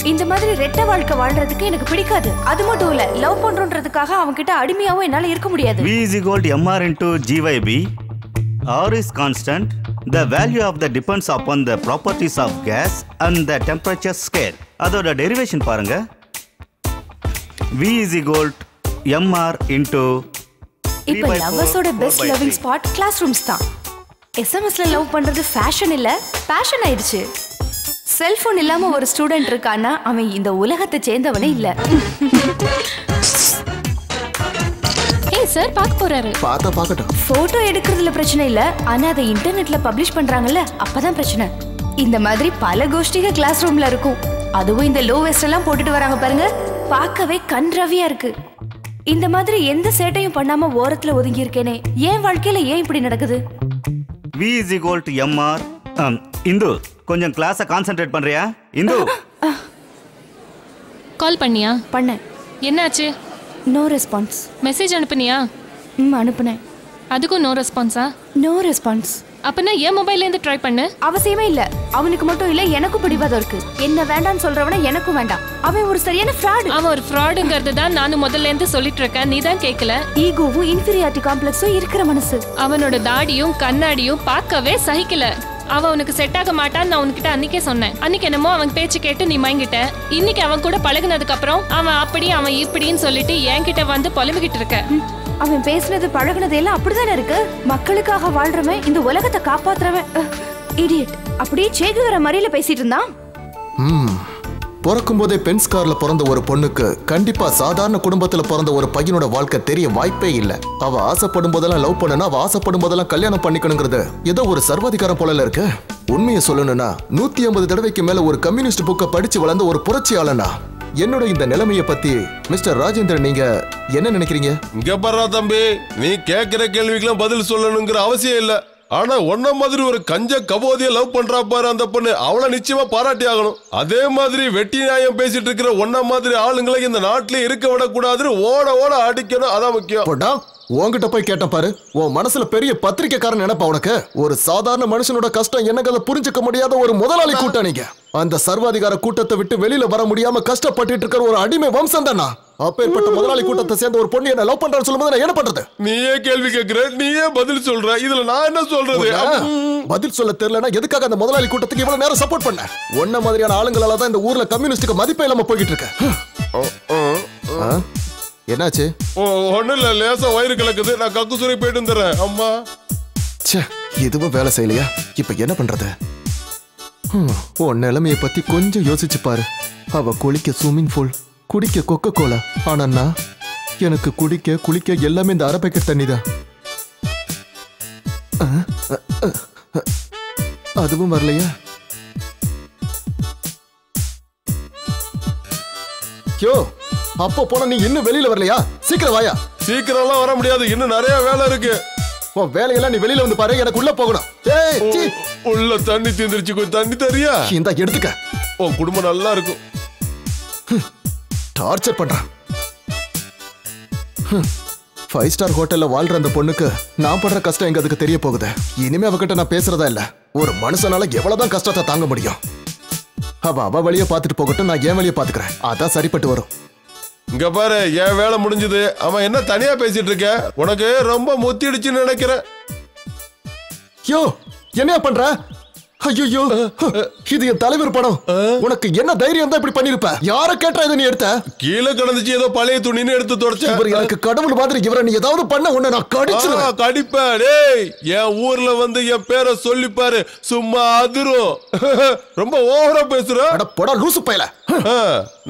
இந்த மாதிரி ரெட்ட வாழ்க்கை வாழ்றதுக்கு எனக்கு பிடிக்காது. அது மட்டும் இல்ல, லவ் பண்றோன்றதுக்காக அவங்க கிட்ட அடிமையாவும் என்னால இருக்க முடியாது. V is equal to mr into gyb. R is constant. The value of the depends upon the properties of gas and the temperature scale. அதோட டெரிவேஷன் பாருங்க. V is equal to mr into இப்போ லவ்வர்ஸோட best loving spot class rooms தான். எஸ்எம்எஸ்ல love பண்றது fashion இல்ல, passion ஆயிடுச்சு. Cellphone இல்லாம ஒரு ஸ்டூடெண்ட் இருக்கான்னா அவன் இந்த உலகத்தை சேர்ந்தவனே இல்ல. ஏய் சார் பாக்க போறாரு. பாக்கட்டும். போட்டோ எடுக்கிறதுல பிரச்சனை இல்ல, ஆனா அதை இன்டர்நெட்ல பப்ளிஷ் பண்றாங்கல்ல, அப்பதான் பிரச்சனை. இந்த மாதிரி பல கோஷ்டிக கிளாஸ் ரூம்ல இருக்கும். அதுவும் இந்த லோ வெஸ்ட் எல்லாம் போட்டுட்டு வராங்க பாருங்க, பார்க்கவே கண்ரவியா இருக்கு. இந்த மாதிரி எந்த சேட்டையும் பண்ணாம ஓரத்துல ஒதுங்கி இருக்கேனே, ஏன் வாழ்க்கையில ஏன் இப்படி நடக்குது? V is equal to mr. Hindu கொஞ்சம் கிளாஸை கான்சென்ட்ரேட் பண்றியா? இந்து கால் பண்ணியா? பண்ணேன். என்னாச்சு? No response. மெசேஜ் அனுப்புனியா? அனுப்புனேன். அதுக்கும் நோ ரெஸ்பான்ஸா? No response. அப்பனா என் மொபைல்ல இருந்து ட்ரை பண்ணு. அவசியமே இல்ல. அவனுக்கு மட்டும் இல்ல, எனக்கும் பிடிவாதம் இருக்கு. என்ன வேண்டாம்னு சொல்றவன எனக்கும் வேண்டாம். அவன் ஒரு சரியான ஃப்ராட். அவன் ஒரு ஃப்ராடுங்கிறது தான் நானும் முதல்ல இருந்து சொல்லிட்டு இருக்கேன், நீ தான் கேட்கல. ஈகோவும் இன்ஃபீரியாரிட்டி காம்ப்ளெக்ஸும் இருக்கிற மனசு. அவனோட தாடியும் கண்ணாடியும் பார்க்கவே சகிக்கல. அவன் உனக்கு செட் ஆக மாட்டான்னு நான் உன்கிட்ட அன்னைக்கே சொன்னேன். அன்னைக்கு என்னமோ அவன் பேச்சு கேட்டு நீ மயங்கிட்ட. இன்னைக்கு அவன் கூட பழகுனதுக்கு அப்புறம் அவன் அப்படி அவன் இப்படின்னு சொல்லிட்டு என்கிட்ட வந்து புலம்பிக்கிட்டு இருக்க. அவன் பேசுனது பழகுனது எல்லாம் அப்படிதானே இருக்கு. மக்களுக்காக வாழ்றவன், இந்த உலகத்தை காப்பாத்துறவன். இடியட். அப்படியே சேகுவர மாதிரில பேசிட்டு இருந்தான். பிறக்கும் போதே பென்ஸ் கார்ல பிறந்த ஒரு பொண்ணுக்கு கண்டிப்பா சாதாரண குடும்பத்துல பிறந்த ஒரு பையனோட வாழ்க்கை தெரிய வாய்ப்பே இல்ல. அவ ஆசைப்படும் போதெல்லாம் லவ் பண்ணனா, அவ ஆசைப்படும் போதெல்லாம் கல்யாணம் பண்ணிக்கணுங்கிறது ஏதோ ஒரு சர்வாதிகாரம் போல இருக்கு. உண்மையை சொல்லணும்னா 150 தடவைக்கு மேல ஒரு கம்யூனிஸ்ட் புக்கை படிச்சு வளர்ந்த ஒரு புரட்சியாளனா என்னோட இந்த நிலைமையை பத்தி மிஸ்டர் ராஜேந்திரன் நீங்க என்ன நினைக்கிறீங்க? இங்க பாரு தம்பி, நீ கேட்கிற கேள்விக்கெல்லாம் பதில் சொல்லணுங்கிற அவசியம் இல்ல. ஆனா ஒன்ன மாதிரி ஒரு கஞ்ச கபோதிய லவ் பண்றா பாரு அந்த பொண்ணு, அவளை நிச்சயமா பாராட்டி ஆகணும். அதே மாதிரி வெட்டி நியாயம் பேசிட்டு இருக்கிற ஒன்ன மாதிரி ஆளுங்களை இந்த நாட்டிலே இருக்க விடக்கூடாதுன்னு ஓட ஓட அடிக்கணும், அதான் முக்கியம். உன்கிட்ட போய் கேட்டேன் பாரு, உன் மனசுல பெரிய பத்திரிக்கைக்காரன் நினைப்பா உனக்கு. ஒரு சாதாரண மனுஷனோட கஷ்டம் என்னங்கிறத புரிஞ்சுக்க முடியாத ஒரு முதலாளி கூட்டம் நீங்க. அந்த சர்வாதிகார கூட்டத்தை விட்டு வெளியில வர முடியாம கஷ்டப்பட்டு இருக்கிற ஒரு அடிமை வம்சம் தானா? அப்பேற்பட்ட முதலாளி கூட்டத்தை சேர்ந்த ஒரு பொண்ணு என்ன லவ் பண்றான்னு சொல்லும்போது நான் என்ன பண்றது? நீயே கேள்வி கேட்கிற, நீயே பதில் சொல்ற, இதுல நான் என்ன சொல்றது? பதில் சொல்ல தெரியலனா எதுக்காக அந்த முதலாளி கூட்டத்துக்கு இவ்வளவு நேரம் சப்போர்ட் பண்ண? ஒன்ன மாதிரியான ஆளுங்களால தான் இந்த ஊர்ல கம்யூனிஸ்டுக்கு மதிப்பே இல்லாம போயிட்டு இருக்கு. என்னாச்சு? ஒண்ணு இல்ல, லேசா வயிறு கலக்குது, நான் கக்குசுரை போயிட்டு வந்துடுறேன். அம்மா எதுவும் வேலை செய்யலையா? இப்ப என்ன பண்றது? உன் நிலைமைய பத்தி கொஞ்சம் யோசிச்சு பாரு. அவ குளிக்க ஸ்விம்மிங் பூல், குடிக்க கொக்கோ கோலா. ஆனா எனக்கு குடிக்க குளிக்க எல்லாமே இந்த அரை பேக்கெட் தண்ணி தான். அதுவும் வரலையா? யோ, அப்போ போன நீ இன்னும் வெளியில வரலையா? சீக்கிரம் வாயா. சீக்கிரம் எல்லாம் வர முடியாது, இன்னும் நிறைய வேலை இருக்கு. உன் வேலையெல்லாம் நீ வெளியில வந்து பாரு, எனக்கு உள்ள போகணும். உள்ள தண்ணி தீந்துருச்சு, கொஞ்சம் தண்ணி தரியா? இந்த எடுத்துக்க. உன் குடும்பம் நல்லா இருக்கும். டார்ச்சர் பண்றான். 5 ஸ்டார் ஹோட்டல்ல வாழ்ற அந்த பொண்ணுக்கு நான் படுற கஷ்டம் எங்க அதுக்கு தெரிய போகுது. இனிமே அவகிட்ட நான் பேசுறதா இல்ல. ஒரு மனுஷனால எவ்வளவுதான் கஷ்டத்தை தாங்க முடியும்? அவ வழிய பாத்துட்டு போகட்டும், நான் என் வழிய பாத்துக்கிறேன். அதான் சரிப்பட்டு வரும். இங்க பாரு, என் வேலை முடிஞ்சது. அவன் என்ன தனியா பேசிட்டு இருக்க? உனக்கு ரொம்ப முத்திடுச்சுன்னு நினைக்கிறேன். யோ, என்னையா பண்ற? ஐயோ, இது என் தலைவர் படம். உனக்கு என்ன தைரியம் தான் இப்படி பண்ணிருப்ப? யார கேட்டா இதை நீ எடுத்த? கீழே கிடந்துச்சு, ஏதோ பழைய துணின்னு எடுத்து தொடச்சேன். இவர் எனக்கு கடவுள் மாதிரி. இவரை நீ ஏதாவது பண்ண உன்னை நான் கடிச்சிருவேன். கடிப்பேன். டேய், என் ஊர்ல வந்து என் பேரை சொல்லிப்பாரு, சும்மா அதிரும். ரொம்ப ஓவரா பேசுற. போடா லூசு பயல.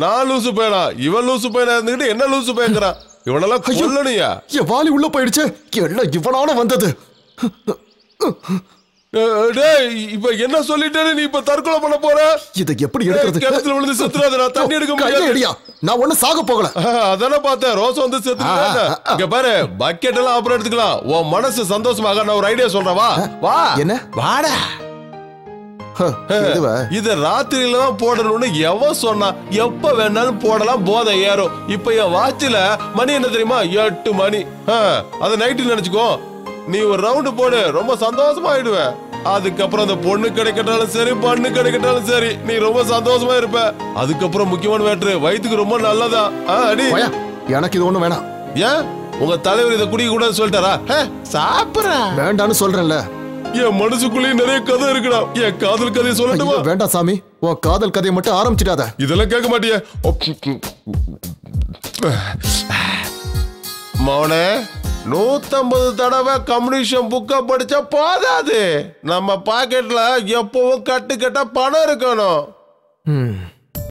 நான் லூசு பயலா? இவன் லூசு பயலா இருந்துகிட்டு என்ன லூசு பயங்கிறான்? இவனெல்லாம் கொல்லணுயா? என் வாலி உள்ள போயிடுச்சு. எல்லாம் இவனால வந்தது. டேய், இப்ப என்ன சொல்லிட்டே நீ இப்ப தற்கொலை பண்ண போற? இத எப்படி எடுக்கிறது? கிணத்துல விழுந்து செத்துறாத, நான் தண்ணி எடுக்க முடியாது. நான் ஒண்ணு சாக போகல. அதானே பார்த்தேன், ரோஸ் வந்து செத்துறாத. இங்க பாரு, பக்கெட் எல்லாம் அப்புறம் எடுத்துக்கலாம். உன் மனசு சந்தோஷமாக நான் ஒரு ஐடியா சொல்றேன். வா. என்ன? வாடா. இத ராத்திரியில தான் போடணும்னு எவன் சொன்னா? எப்ப வேணாலும் போடலாம், போதை ஏறும். இப்ப என் வாட்சில மணி என்ன தெரியுமா? 8 மணி. அத நைட்டு நினைச்சுக்கோ. நீ ஒரு ரவுண்டு போடு, ரொம்ப சந்தோஷமா ஆயிடுவேன். அதுக்கப்புறம் அந்த பொண்ணு கிடைக்கட்டாலும் சரி பண்ணு கிடைக்கட்டாலும் சரி நீ ரொம்ப சந்தோஷமா இருப்ப. அதுக்கப்புறம் முக்கியமான மேட்ரு வயிற்றுக்கு ரொம்ப நல்லதா. அடி எனக்கு இது ஒண்ணு வேணாம். ஏன் உங்க தலைவர் இதை குடிக்க கூடாது சொல்லிட்டாரா? சாப்பிடுறேன் வேண்டான்னு சொல்றேன்ல. என் மனசுக்குள்ளேயே நிறைய கதை இருக்குடா. என் காதல் கதையை சொல்லட்டுமா? வேண்டாம் சாமி, உன் காதல் கதையை மட்டும் ஆரம்பிச்சிடாத. இதெல்லாம் கேட்க மாட்டிய மௌனே. 150 தடவை கம்யூனிஷன் புக்க படிச்சா போதாது. நம்ம பாக்கெட்ல எப்பவும் கட்டு கட்ட பணம் இருக்கணும்.